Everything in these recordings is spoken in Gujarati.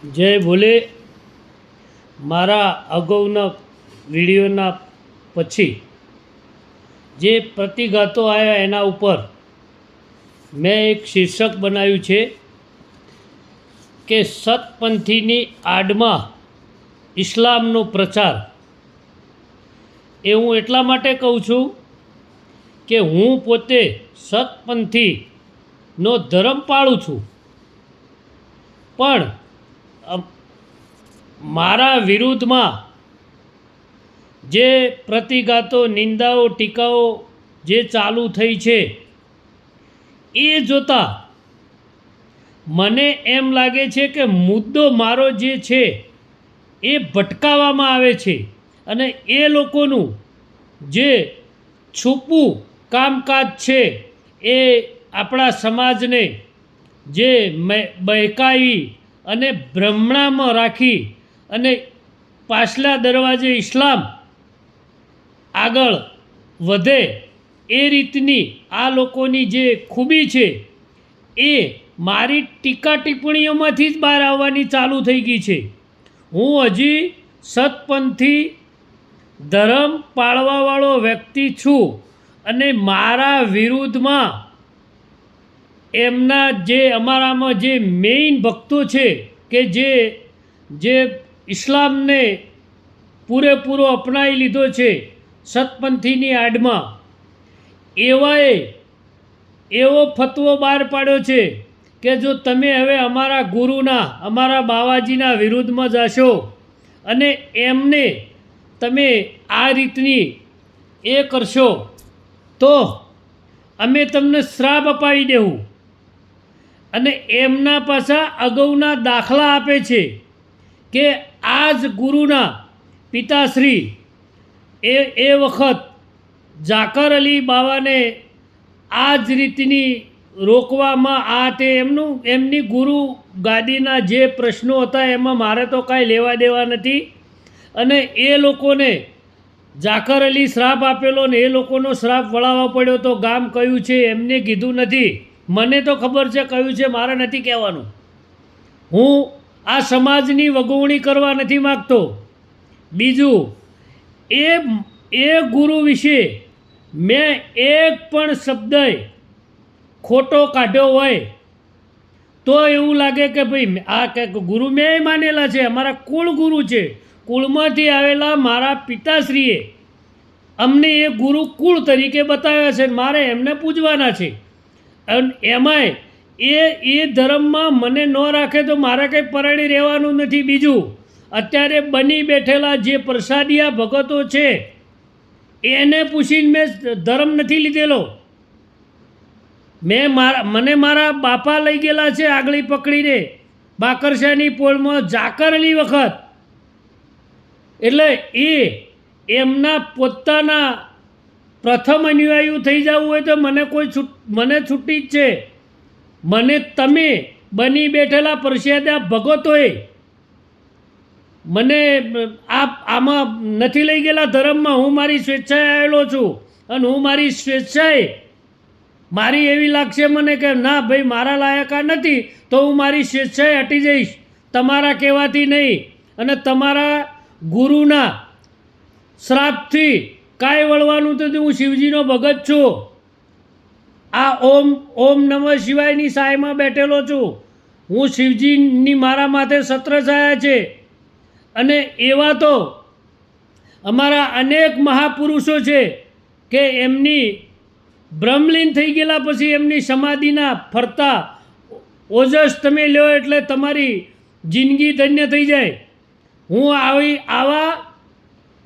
જય ભોલે. મારા અગાઉના વિડીયોના પછી જે પ્રતિઘાતો આવ્યા એના ઉપર મેં એક શીર્ષક બનાવ્યું છે કે સતપંથીની આડમાં ઇસ્લામનો પ્રચાર. એ હું એટલા માટે કહું છું કે હું પોતે સતપંથીનો ધર્મ પાળું છું, પણ મારા વિરુદ્ધમાં જે પ્રતિઘાતો, નિંદાઓ, ટીકાઓ જે ચાલુ થઈ છે એ જોતાં મને એમ લાગે છે કે મુદ્દો મારો જે છે એ ભટકાવવામાં આવે છે અને એ લોકોનું જે છુપું કામકાજ છે એ આપણા સમાજને જે બહેકાવી અને ભ્રમણામાં રાખી અને પાછલા દરવાજે ઇસ્લામ આગળ વધે એ રીતની આ લોકોની જે ખૂબી છે એ મારી ટીકા ટિપ્પણીઓમાંથી જ બહાર આવવાની ચાલુ થઈ ગઈ છે. હું હજી સતપંથી ધર્મ પાળવાવાળો વ્યક્તિ છું અને મારા વિરુદ્ધમાં એમના જે અમારામાં જે મેઇન ભક્તો છે કે જે ઇસ્લામને પૂરેપૂરો અપનાવી લીધો છે સતપંથીની આડમાં, એવો ફતવો બહાર પાડ્યો છે કે જો તમે હવે અમારા ગુરુના, અમારા બાવાજીના વિરુદ્ધમાં જશો અને એમને તમે આ રીતની એ કરશો તો અમે તમને શ્રાપ અપાવી દેવું. અને એમના પાછા અગાઉના દાખલા આપે છે કે આ જ ગુરુના પિતાશ્રી એ વખત જાકર અલી બાવાને આ જ રીતની રોકવામાં આ તે એમની ગુરુ ગાદીના જે પ્રશ્નો હતા એમાં મારે તો કાંઈ લેવા દેવા નથી. અને એ લોકોને જાકર અલી શ્રાપ આપેલો ને એ લોકોનો શ્રાપ વળાવવા પડ્યો તો ગામ કયું છે એમને કીધું નથી. મને તો ખબર છે કયું છે, મારે નથી કહેવાનું. હું આ સમાજની વગોવણી કરવા નથી માગતો. બીજું, એ ગુરુ વિશે મેં એક પણ શબ્દ ખોટો કાઢ્યો હોય તો એવું લાગે કે ભાઈ આ કે ગુરુ મેં માનેલા છે, અમારા કુળ ગુરુ છે, કુળમાંથી આવેલા મારા પિતાશ્રીએ અમને એ ગુરુ કુળ તરીકે બતાવ્યા છે, મારે એમને પૂજવાના છે. અને એમાંય એ ધર્મમાં મને ન રાખે તો મારે કંઈ પરણી રહેવાનું નથી. બીજું, અત્યારે બની બેઠેલા જે પ્રસાદિયા ભગતો છે એને પૂછીને મેં ધર્મ નથી લીધેલો. મને મારા બાપા લઈ ગયેલા છે આગળી પકડીને બાકરશાની પોળમાં જાકર અલી વખત. એટલે એમના પોતાના પ્રથમ અનુયાયી થઈ જવું હોય તો મને છૂટી જ છે. મને તમે બની બેઠેલા પ્રસાદ્યા ભગતોએ મને આમાં નથી લઈ ગયેલા ધર્મમાં. હું મારી સ્વેચ્છાએ આવેલો છું અને હું મારી સ્વેચ્છાએ મારી એવી લાગશે મને કે ના ભાઈ મારા લાયક આ નથી તો હું મારી સ્વેચ્છાએ હટી જઈશ, તમારા કહેવાથી નહીં. અને તમારા ગુરુના શ્રાપથી કાંઈ વળવાનું તો હું શિવજીનો ભગત છું. આ ઓમ નમઃ શિવાયની સાયમાં બેઠેલો છું. હું શિવજીની મારા માથે છત્ર છાયા છે. અને એવા તો અમારા અનેક મહાપુરુષો છે કે એમની બ્રહ્મલીન થઈ ગયેલા પછી એમની સમાધિના ફરતા ઓજસ તમે લ્યો એટલે તમારી જિંદગી ધન્ય થઈ જાય. હું આવા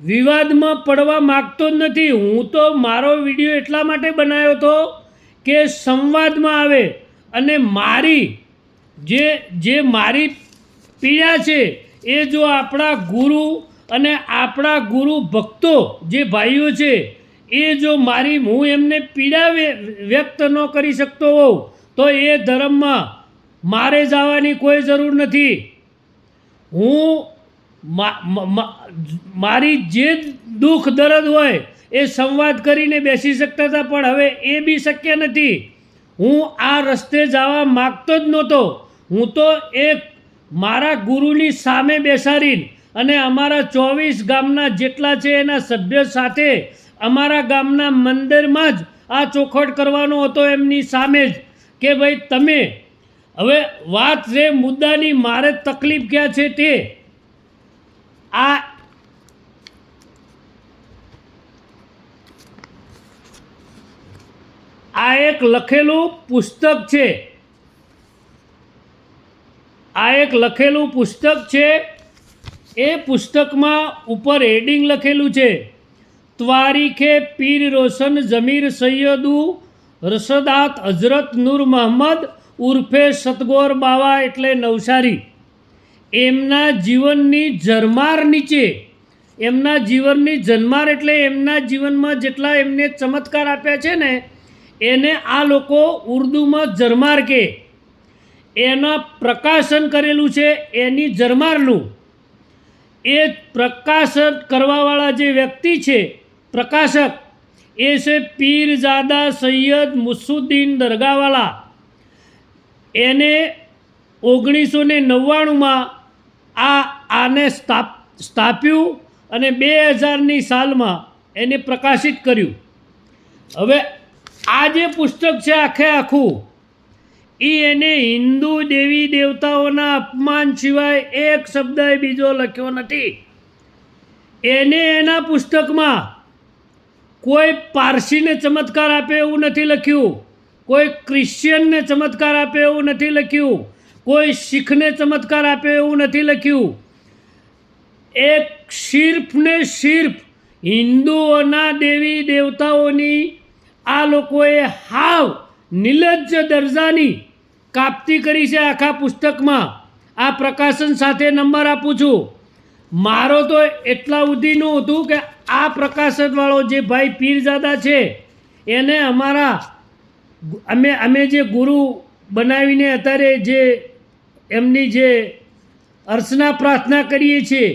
વિવાદમાં પડવા માગતો જ નથી. હું તો મારો વિડીયો એટલા માટે બનાવ્યો હતો કે સંવાદમાં આવે અને મારી જે મારી પીડા છે એ જો આપણા ગુરુ અને આપણા ગુરુ ભક્તો જે ભાઈઓ છે એ જો હું એમને પીડા વ્યક્ત ન કરી શકતો હોઉં તો એ ધર્મમાં મારે જવાની કોઈ જરૂર નથી. હું મારી જે દુઃખ દર્દ હોય એ સંવાદ કરીને બેસી શકતા હતા, પણ હવે એ બી શક્ય નથી. હું આ રસ્તે જવા માગતો જ નહોતો. હું તો એક મારા ગુરુની સામે બેસાડીને અને અમારા 24 ગામના જેટલા છે એના સભ્ય સાથે અમારા ગામના મંદિરમાં જ આ ચોખવટ કરવાનો હતો એમની સામે જ કે ભાઈ તમે હવે વાત છે મુદ્દાની મારે તકલીફ ક્યાં છે તે આ એક લખેલું પુસ્તક છે, આ એક લખેલું પુસ્તક છે. એ પુસ્તકમાં ઉપર હેડિંગ લખેલું છે ત્વારીખે પીર રોશન જમીર સૈયદુ રસદાત હઝરત નૂર મોહમ્મદ ઉર્ફે સતગોર બાવા એટલે નવસારી. એમના જીવનની ઝરમાર નીચે, એમના જીવનની ઝરમાર એટલે એમના જીવનમાં જેટલા એમને ચમત્કાર આપ્યા છે ને એને આ લોકો ઉર્દુમાં ઝરમાર કહે. એના પ્રકાશન કરેલું છે એની ઝરમારનું. એ પ્રકાશન કરવાવાળા જે વ્યક્તિ છે પ્રકાશક એ છે પીરઝાદા સૈયદ મુસુદ્દીન દરગાહવાલા. એને 1999માં આને સ્થાપ્યું અને 2000ની સાલમાં એને પ્રકાશિત કર્યું. હવે આ જે પુસ્તક છે આખે આખું એને હિન્દુ દેવી દેવતાઓના અપમાન સિવાય એક શબ્દ બીજો લખ્યો નથી. એને એના પુસ્તકમાં કોઈ પારસીને ચમત્કાર આપે એવું નથી લખ્યું, કોઈ ક્રિશ્ચિયનને ચમત્કાર આપે એવું નથી લખ્યું, કોઈ શીખને ચમત્કાર આપે એવું નથી લખ્યું. એક સિર્ફ ને સિર્ફ હિન્દુઓના દેવી દેવતાઓની આ લોકોએ હાવ નિલજ્જ દરજાની કાપતી કરી છે આખા પુસ્તકમાં. આ પ્રકાશન સાથે નંબર આપું છું. મારો તો એટલા સુધીનું હતું કે આ પ્રકાશનવાળો જે ભાઈ પીરઝાદા છે એને અમારા અમે જે ગુરુ બનાવીને અત્યારે જે એમની જે અર્ચના પ્રાર્થના કરીએ છીએ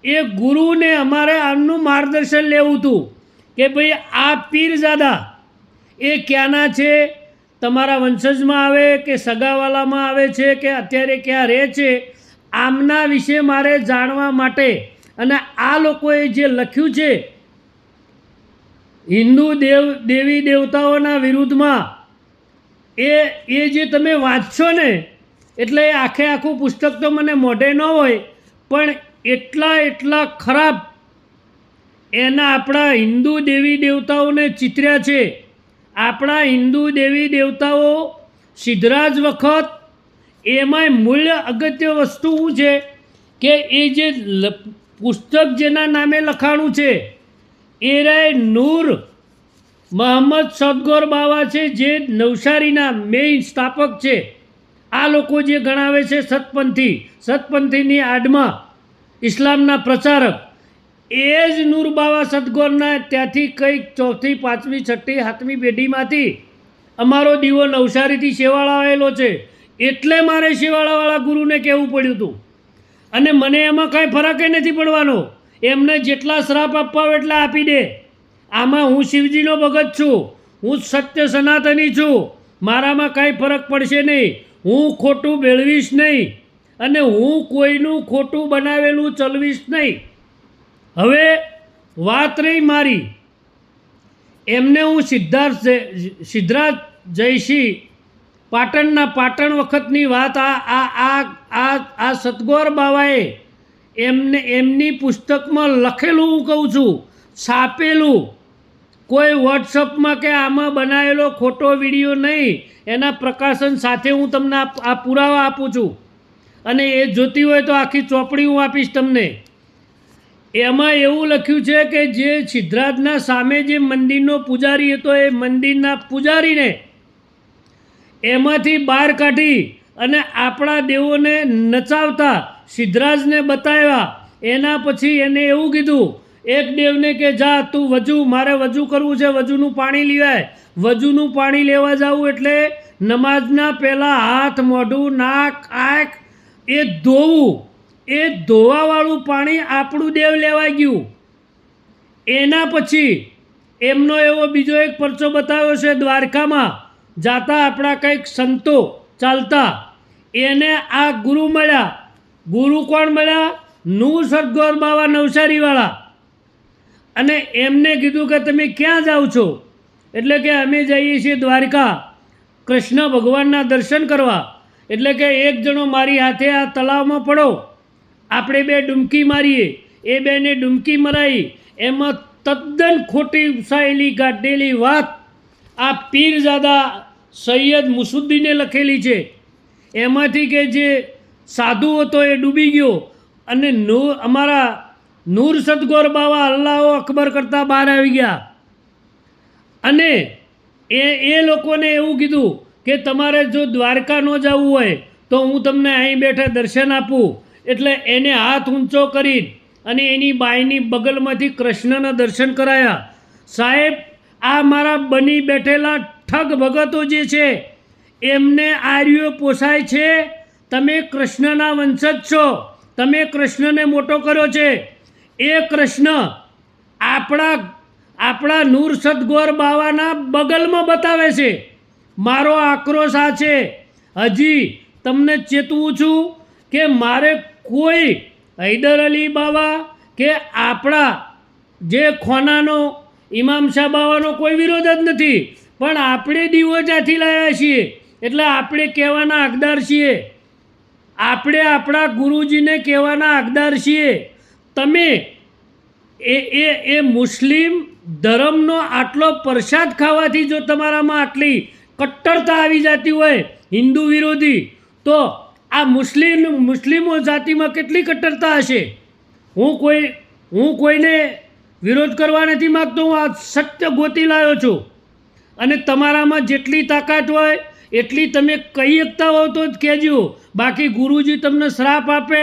એ ગુરુને અમારે આમનું માર્ગદર્શન લેવું હતું કે ભાઈ આ પીરઝાદા એ ક્યાંના છે, તમારા વંશજમાં આવે કે સગાવાલામાં આવે છે કે અત્યારે ક્યાં રહે છે, આમના વિશે મારે જાણવા માટે. અને આ લોકોએ જે લખ્યું છે હિન્દુ દેવી દેવતાઓના વિરુદ્ધમાં એ જે તમે વાંચશો ને એટલે એ આખે આખું પુસ્તક તો મને મોઢે ન હોય પણ એટલા ખરાબ એના આપણા હિન્દુ દેવી દેવતાઓને ચિત્ર્યા છે. આપણા હિન્દુ દેવી દેવતાઓ સિદ્ધરાજ વખત એમાંય મૂલ્ય અગત્ય વસ્તુ શું છે કે એ જે પુસ્તક જેના નામે લખાણું છે એ રાય નૂર મોહમ્મદ સતગોર બાવા છે જે નવસારીના મેઇન સ્થાપક છે. આ લોકો જે ગણાવે છે સતપંથીની આડમાં ઇસ્લામના પ્રચારક એ જ નૂર બાવા સતગોરના ત્યાંથી કંઈક 4th 5th 6th 7th પેઢીમાંથી અમારો દીવો નવસારીથી શેવાળા આવેલો છે. એટલે મારે શેવાળાવાળા ગુરુને કહેવું પડ્યું હતું. અને મને એમાં કાંઈ ફરક નથી પડવાનો. એમને જેટલા શ્રાપ આપવા હોય એટલા આપી દે. આમાં હું શિવજીનો ભગત છું, હું સત્ય સનાતની છું, મારામાં કાંઈ ફરક પડશે નહીં. હું ખોટું ભેળવીશ નહીં અને હું કોઈનું ખોટું બનાવેલું ચલવીશ નહીં. હવે વાત રહી મારી, એમને હું સિદ્ધરાજ જયસિંહ પાટણ વખતની વાત આ સતગોર બાવાએ એમની પુસ્તકમાં લખેલું હું કહું છું, છાપેલું, કોઈ વોટ્સઅપમાં કે આમાં બનાવેલો ખોટો વિડીયો નહીં. એના પ્રકાશન સાથે હું તમને આ પુરાવા આપું છું. અને એ જોતી હોય તો આખી ચોપડી હું આપીશ તમને. એમાં એવું લખ્યું છે કે જે સિદ્ધરાજના સામે જે મંદિરનો પૂજારી હતો એ મંદિરના પૂજારીને એમાંથી બહાર કાઢી અને આપણા દેવોને નચાવતા સિદ્ધરાજને બતાવ્યા. એના પછી એને એવું કીધું એક દેવને કે જા તું વજુ, મારે વજુ કરવું છે, વજુનું પાણી લેવાય. વજુનું પાણી લેવા જાવું એટલે નમાઝના પહેલાં હાથ, મોઢું, નાક, આંખ એ ધોવું. એ ધોવાવાળું પાણી આપણું દેવ લેવાઈ ગયું. એના પછી એમનો એવો બીજો એક પરચો બતાવ્યો છે દ્વારકામાં જાતા આપણા કંઈક સંતો ચાલતા એને આ ગુરુ મળ્યા ગુરુ કોણ મળ્યા? નૂર સદગોર બાવા નવસારીવાળા. અને એમને કીધું કે તમે ક્યાં જાઓ છો? એટલે કે અમે જઈએ છીએ દ્વારકા કૃષ્ણ ભગવાનના દર્શન કરવા. એટલે કે એક જણો મારી હાથે આ તળાવમાં પડો, આપણે બે ડૂમકી મારીએ. એ બેને ડૂમકી મરાઈ. એમાં તદ્દન ખોટી ઉસાયેલી ગાઢેલી વાત આ પીરઝાદા સૈયદ મુસુદ્દીને લખેલી છે. એમાંથી કે જે સાધુ હતો એ ડૂબી ગયો અને અમારા નૂર સદગોર બાવા અલ્લાહો અકબર કરતાં બહાર આવી ગયા. અને એ લોકોને એવું કીધું કે તમારે જો દ્વારકા ન જવું હોય તો હું તમને અહીં બેઠા દર્શન આપું. એટલે એને હાથ ઊંચો કરી અને એની બાઈની બગલમાંથી કૃષ્ણના દર્શન કરાયા. સાહેબ, આ મારા બની બેઠેલા ઠગ ભગતો જે છે એમને આર્યો પોસાય છે. તમે કૃષ્ણના વંશજ છો, તમે કૃષ્ણને મોટો કર્યો છે. એ કૃષ્ણ આપણા નૂર સદગોર બાવાના બગલમાં બતાવે છે. મારો આક્રોશ આ છે. હજી તમને ચેતવું છું કે મારે કોઈ હૈદર અલી બાવા કે આપણા જે ખોનાનો ઇમામ શાહ બાવાનો કોઈ વિરોધ જ નથી, પણ આપણે દીવો જ્યાંથી લાવ્યા છીએ એટલે આપણે કહેવાના હકદાર છીએ. આપણે આપણા ગુરુજીને કહેવાના હકદાર છીએ. તમે એ મુસ્લિમ ધર્મનો આટલો પ્રસાદ ખાવાથી જો તમારામાં આટલી કટ્ટરતા આવી જતી હોય હિન્દુ વિરોધી, તો આ મુસ્લિમો જાતિમાં કેટલી કટ્ટરતા હશે? હું કોઈને વિરોધ કરવા નથી માગતો. હું આ સત્ય ગોતી લાવ્યો છું. અને તમારામાં જેટલી તાકાત હોય એટલી તમે કહી શકતા હો તો જ કહેજો. બાકી ગુરુજી તમને શ્રાપ આપે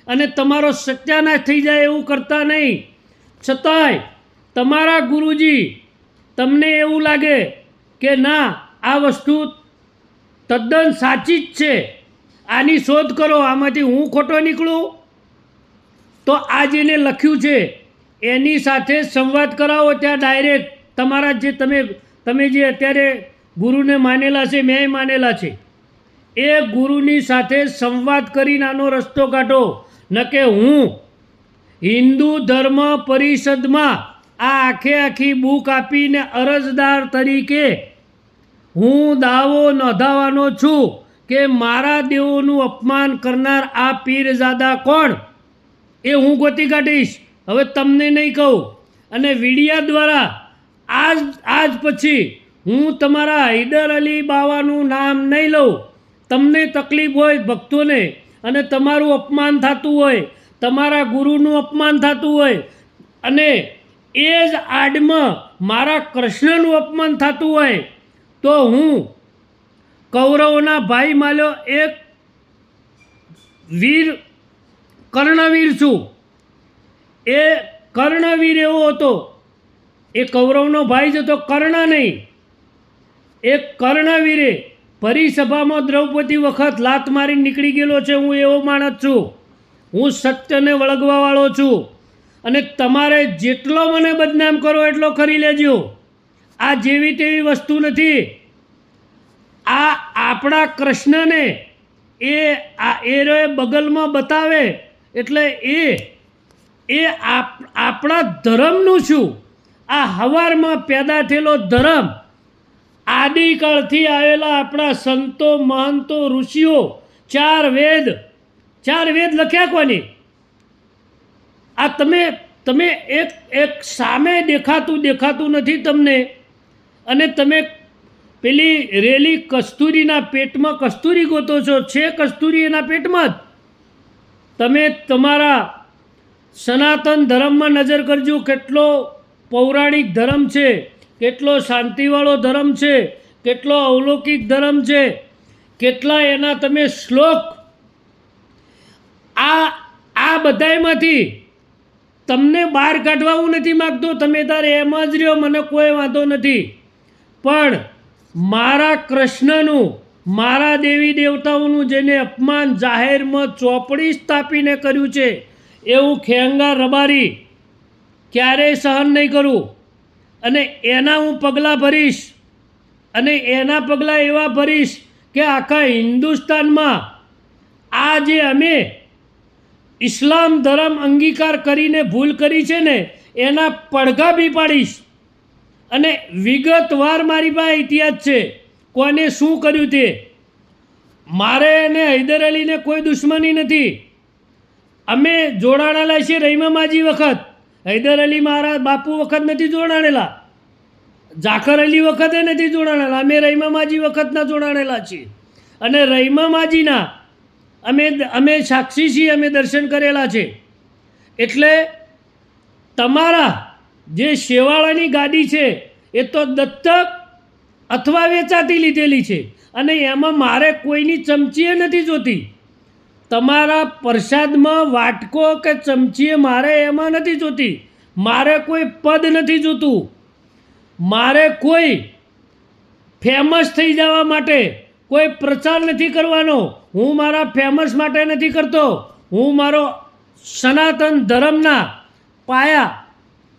અને તમારો સત્યાનાશ થઈ જાય એવું કરતા નહીં. છતાંય તમારા ગુરુજી તમને એવું લાગે કે ના આ વસ્તુ તદ્દન સાચી જ છે, આની શોધ કરો, આમાંથી હું ખોટો નીકળું, તો આ જેને લખ્યું છે એની સાથે સંવાદ કરાવો. ત્યાં ડાયરેક્ટ તમારા જે તમે જે અત્યારે ગુરુને માનેલા છે, મેં માનેલા છે, એ ગુરુની સાથે સંવાદ કરીને આનો રસ્તો કાઢો. ન કે હું હિન્દુ ધર્મ પરિષદમાં આ આખી બુક આપીને અરજદાર તરીકે હું દાવો નોંધાવવાનો છું કે મારા દેવોનું અપમાન કરનાર આ પીરઝાદા કોણ એ હું ગોતી કાઢીશ. હવે તમને નહીં કહું. અને વીડિયા દ્વારા આજ પછી હું તમારા હૈદર અલી બાવાનું નામ નહીં લઉં. તમને તકલીફ હોય ભક્તોને અને તમારું અપમાન થતું હોય, તમારા ગુરુનું અપમાન થતું હોય અને એ જ આડમાં મારા કૃષ્ણનું અપમાન થતું હોય, તો હું કૌરવોના ભાઈ માલ્યો એક વીર કર્ણવીર છું. એ કર્ણવીર એવો હતો, એ કૌરવનો ભાઈ જ હતો, કર્ણ નહીં. એ કર્ણવીરે પરિસભામાં દ્રૌપદી વખત લાત મારીને નીકળી ગયેલો છે. હું એવો માણસ છું. હું સત્યને વળગવાવાળો છું. અને તમારે જેટલો મને બદનામ કરો એટલો કરી લેજો. આ જેવી તેવી વસ્તુ નથી. આ આપણા કૃષ્ણને એ બગલમાં બતાવે એટલે એ આપણા ધર્મનું છું. આ હવારમાં પેદા થયેલો ધર્મ, આદિકાળથી આવેલા આપણા સંતો મહંતો ઋષિઓ, ચાર વેદ લખ્યા કોની? આ તમે એક સામે દેખાતું નથી તમને. અને તમે પેલી રેલી કસ્તુરીના પેટમાં કસ્તુરી ગોતો છો. છે કસ્તુરી એના પેટમાં જ. તમે તમારા સનાતન ધર્મમાં નજર કરજો, કેટલો પૌરાણિક ધર્મ છે, કેટલો શાંતિવાળો ધર્મ છે, કેટલો અવલૌકિક ધર્મ છે, કેટલા એના તમે શ્લોક. આ બધાયમાંથી તમને બહાર કાઢવા હું નથી માગતો. તમે તારે એમ જ રહ્યો, મને કોઈ વાંધો નથી. પણ મારા કૃષ્ણનું, મારા દેવી દેવતાઓનું જેને અપમાન જાહેરમાં ચોપડી સ્થાપીને કર્યું છે એવું ખેંગા રબારી ક્યારેય સહન નહીં કરું. અને એના હું પગલાં ભરીશ. અને એના પગલાં એવા ભરીશ કે આખા હિન્દુસ્તાનમાં આ જે અમે ઇસ્લામ ધર્મ અંગીકાર કરીને ભૂલ કરી છે ને એના પડઘા બી પાડીશ. અને વિગતવાર મારી પાસે ઇતિહાસ છે કોને શું કર્યું તે. મારે અને હૈદર અલીને કોઈ દુશ્મની નથી. અમે જોડાણેલા છીએ રહીમામાજી વખત. હૈદર અલી મારા બાપુ વખત નથી જોડાણેલા, જાકર અલી વખતે નથી જોડાણેલા. અમે રહીમામાજી વખતના જોડાણેલા છીએ. અને રહીમામાજીના અમે સાક્ષી છીએ, અમે દર્શન કરેલા છે. એટલે તમારા જે શેવાળાની ગાદી છે એ તો દત્તક અથવા વેચાતી લીધેલી છે. અને એમાં મારે કોઈની ચમચીએ નથી જોતી. તમારા પ્રસાદમાં વાટકો કે ચમચીએ મારે એમાં નથી જોતી. મારે કોઈ પદ નથી જોતું. મારે કોઈ ફેમસ થઈ જવા માટે કોઈ પ્રચાર નથી કરવાનો. હું મારા ફેમસ માટે નથી કરતો. હું મારો સનાતન ધર્મના પાયા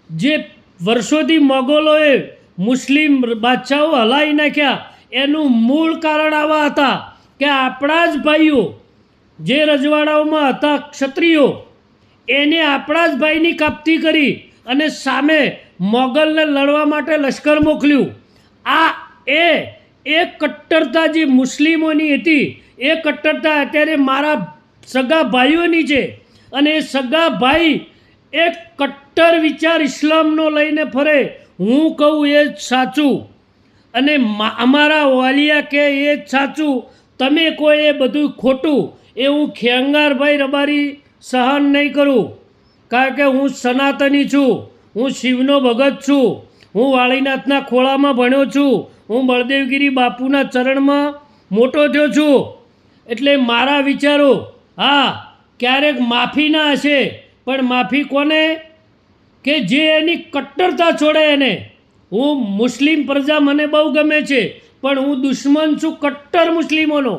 જે વર્ષોથી મોગલોએ મુસ્લિમ બાદશાહો હલાવી નાખ્યા એનું મૂળ કારણ આવા હતા કે આપણા જ ભાઈઓ જે રજવાડાઓમાં હતા ક્ષત્રિયો એને આપણા જ ભાઈની કાપતી કરી અને સામે મોગલને લડવા માટે લશ્કર મોકલ્યું. આ એ કટ્ટરતા જે મુસ્લિમોની હતી એ કટ્ટરતા અત્યારે મારા સગા ભાઈઓની છે. અને એ સગા ભાઈ એક કટ્ટર વિચાર ઇસ્લામનો લઈને ફરે. હું કહું એ જ સાચું અને અમારા વાલિયા કે એ જ સાચું, તમે કોઈ એ બધું ખોટું, એ હું ખેંગારભાઈ રબારી સહન નહીં કરું. કારણ કે હું સનાતની છું, હું શિવનો ભગત છું, હું વાળીનાથના ખોળામાં ભણ્યો છું, હું બળદેવગીરી બાપુના ચરણમાં મોટો થયો છું. એટલે મારા વિચારો હા ક્યારેક માફીના હશે, પણ માફી કોને કે જે એની કટ્ટરતા છોડે એને. હું મુસ્લિમ પ્રજા મને બહુ ગમે છે, પણ હું દુશ્મન છું કટ્ટર મુસ્લિમોનો.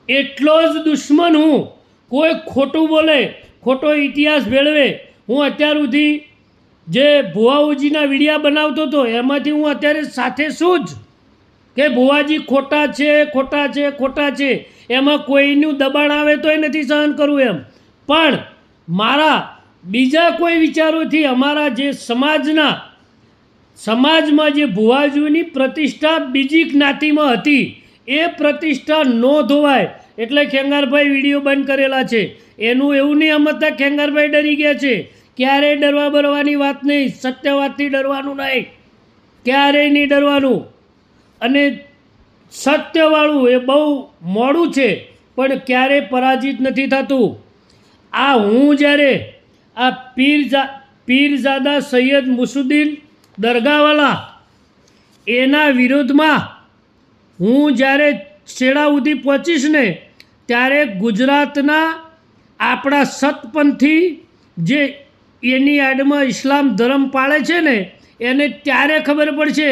એટલો જ દુશ્મન હું. કોઈ ખોટું બોલે, ખોટો ઇતિહાસ ભેળવે. હું અત્યાર સુધી જે ભુવાઓજીના વિડીયા બનાવતો હતો એમાંથી હું અત્યારે સાથે છું જ કે ભુવાજી ખોટા છે ખોટા છે ખોટા છે. એમાં કોઈનું દબાણ આવે તોય નથી સહન કરવું એમ. પણ મારા બીજા કોઈ વિચારોથી અમારા જે સમાજમાં જે ભુવાજીઓની પ્રતિષ્ઠા બીજી જ્ઞાતિમાં હતી એ પ્રતિષ્ઠા ન ધોવાય એટલે ખેંગારભાઈ વિડીયો બંધ કરેલા છે. એનું એવું નહીં સમજતા ખેંગારભાઈ ડરી ગયા છે. ક્યારેય ડરવા બરવાની વાત નહીં. સત્યવાદથી ડરવાનું નહીં, ક્યારેય નહીં ડરવાનું. અને સત્યવાળું એ બહુ મોડું છે પણ ક્યારેય પરાજિત નથી થતું. આ હું જ્યારે આ પીરઝાદા સૈયદ મુસુદ્દીન દરગાહવાલા એના વિરોધમાં હું જ્યારે છેડા સુધી પહોંચીશ ને ત્યારે ગુજરાતના આપણા સતપંથી જે એની આડમાં ઇસ્લામ ધર્મ પાળે છે ને એને ત્યારે ખબર પડશે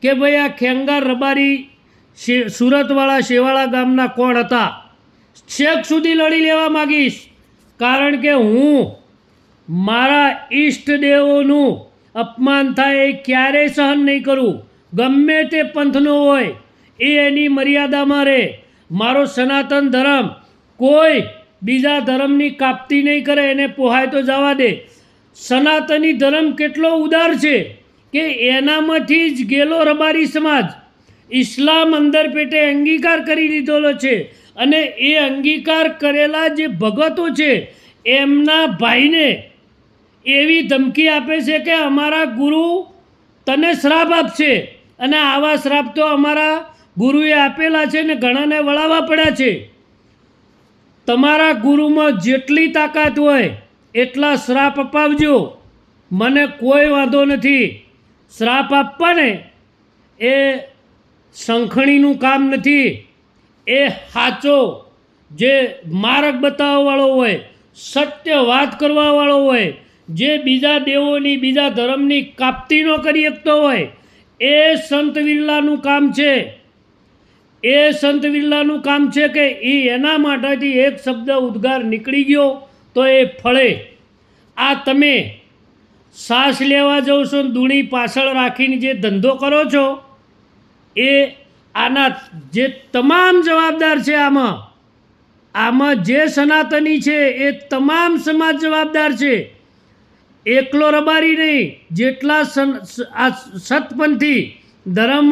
કે ભાઈ આ ખેંગાર રબારી સુરતવાળા શેવાળા ગામના કોણ હતા. છેક સુધી લડી લેવા માગીશ. કારણ કે હું મારા ઈષ્ટદેવોનું અપમાન થાય એ ક્યારેય સહન નહીં કરું. ગમે તે પંથનો હોય એ એની મર્યાદામાં રહે. મારો સનાતન ધર્મ કોઈ બીજા ધર્મની કાપતી નહીં કરે, એને પોહાય તો જવા દે. સનાતની ધર્મ કેટલો ઉદાર છે કે એનામાંથી જ ગેલો રબારી સમાજ ઇસ્લામ અંદર પેટે અંગીકાર કરી લીધેલો છે. અને એ અંગીકાર કરેલા જે ભગતો છે એમના ભાઈને એવી ધમકી આપે છે કે અમારા ગુરુ તને શ્રાપ આપશે. અને આવા શ્રાપ તો અમારા ગુરુએ આપેલા છે ને ઘણાને વળાવવા પડ્યા છે. તમારા ગુરુમાં જેટલી તાકાત હોય એટલા શ્રાપ અપાવજો, મને કોઈ વાંધો નથી. શ્રાપ આપવાને એ શંખણીનું કામ નથી. એ સાચો જે માર્ગ બતાવવાવાળો હોય, સત્ય વાત કરવાવાળો હોય, જે બીજા દેવોની બીજા ધર્મની કાપતી ન કરી શકતો હોય એ સંત વિરલાનું કામ છે. એ સંત વિરલાનું કામ છે કે એ એના માટેથી એક શબ્દ ઉદ્ગાર નીકળી ગયો તો એ ફળે. આ તમે શ્વાસ લેવા જાઓ છો ને દૂણી પાછળ રાખીને જે ધંધો કરો છો એ આના જે તમામ જવાબદાર છે આમાં આમાં જે સનાતની છે એ તમામ સમાજ જવાબદાર છે. એકલો રબારી નહીં, જેટલા આ સતપંથી ધર્મ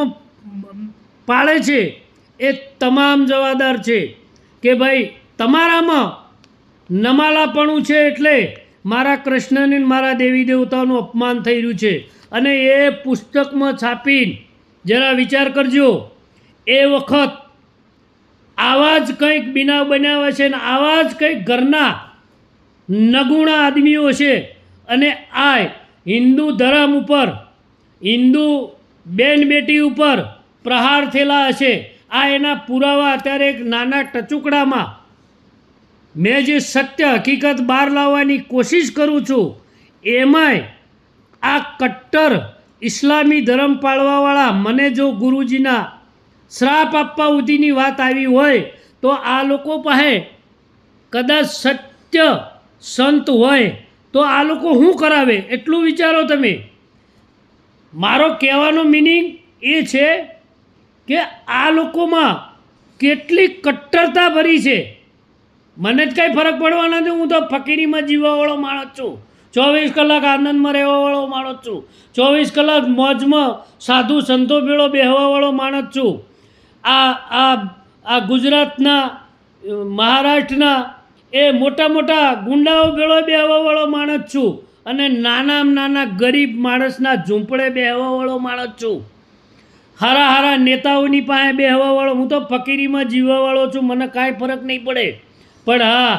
પાળે છે એ તમામ જવાબદાર છે કે ભાઈ તમારામાં નમાલાપણું છે એટલે મારા કૃષ્ણને મારા દેવી દેવતાઓનું અપમાન થઈ રહ્યું છે. અને એ પુસ્તકમાં છાપીને જરા વિચાર કરજો. એ વખત આવા જ કંઈક બનાવ બનાવે છે ને આવા જ કંઈક ઘરના નગુણા આદમીઓ છે અને આ હિન્દુ ધર્મ ઉપર, હિન્દુ બેન બેટી ઉપર પ્રહાર થયેલા હશે. આ એના પુરાવા અત્યારે એક નાના ટચુકડામાં મેં જે સત્ય હકીકત બહાર લાવવાની કોશિશ કરું છું એમાંય આ કટ્ટર ઇસ્લામી ધર્મ પાળવાવાળા મને જો ગુરુજીના શ્રાપ આપવા સુધીની વાત આવી હોય તો આ લોકો પાસે કદાચ સત્ય સંત હોય તો આ લોકો શું કરાવે એટલું વિચારો તમે. મારો કહેવાનો મિનિંગ એ છે કે આ લોકોમાં કેટલી કટ્ટરતા ભરી છે. મને જ કંઈ ફરક પડવાનો નથી. હું તો ફકીરીમાં જીવવાવાળો માણસ છું. 24 કલાક આનંદમાં રહેવાવાળો માણસ છું. 24 કલાક મોજમાં સાધુ સંતો ભેળો બેહવાવાળો માણસ છું. આ ગુજરાતના, મહારાષ્ટ્રના એ મોટા મોટા ગુંડાઓ ભેળો બેહવાવાળો માણસ છું અને નાના ગરીબ માણસના ઝૂંપડે બેહવાવાળો માણસ છું. હારા હારા નેતાઓની પાસે બેહવાવાળો, હું તો ફકીરીમાં જીવવાવાળો છું. મને કાંઈ ફરક નહીં પડે. પણ હા,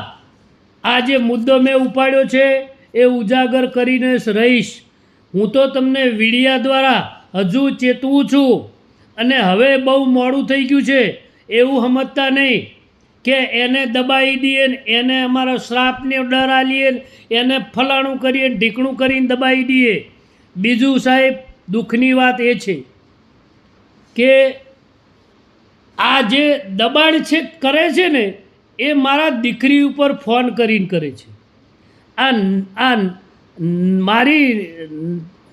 આ જે મુદ્દો મેં ઉપાડ્યો છે એ ઉજાગર કરીને રહીશ. હું તો તમને વીડિયા દ્વારા હજુ ચેતવું છું. અને હવે બહુ મોડું થઈ ગયું છે એવું સમજતા નહીં કે એને દબાવી દઈએ ને એને અમારા શ્રાપને ડર આલીએ ને એને ફલાણું કરીએ ઢીકણું કરીને દબાવી દઈએ. બીજું સાહેબ દુઃખની વાત એ છે કે આ જે દબાણ છે કરે છે ને એ મારા દીકરી ઉપર ફોન કરીને કરે છે. આ મારી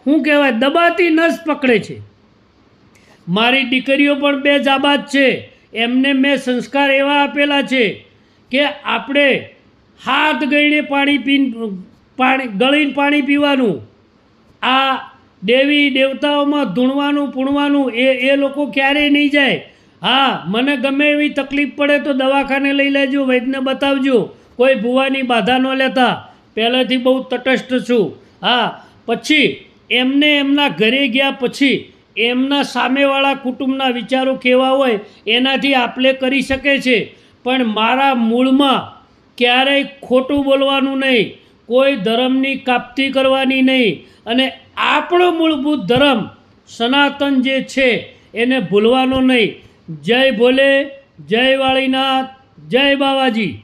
શું કહેવાય દબાતી નસ પકડે છે. મારી દીકરીઓ પણ 2 જાબાદ છે. એમને મેં સંસ્કાર એવા આપેલા છે કે આપણે હાથ ગળીને ગળીને પાણી પીવાનું, આ દેવી દેવતાઓમાં ધૂણવાનું પૂણવાનું એ લોકો ક્યારેય નહીં જાય. હા, મને ગમે એવી તકલીફ પડે તો દવાખાને લઈ લેજો, વૈદ્યને બતાવજો. કોઈ ભૂવાની બાધા ન લેતા. પહેલેથી બહુ તટસ્થ છું. હા, પછી એમને એમના ઘરે ગયા પછી એમના સામેવાળા કુટુંબના વિચારો કેવા હોય એનાથી આપલે કરી શકે છે. પણ મારા મૂળમાં ક્યારેય ખોટું બોલવાનું નહીં, કોઈ ધર્મની કાપતી કરવાની નહીં. અને આપણો મૂળભૂત ધર્મ સનાતન જે છે એને ભૂલવાનો નહીં. જય ભોલે, જય વાળીનાથ, જય બાવાજી.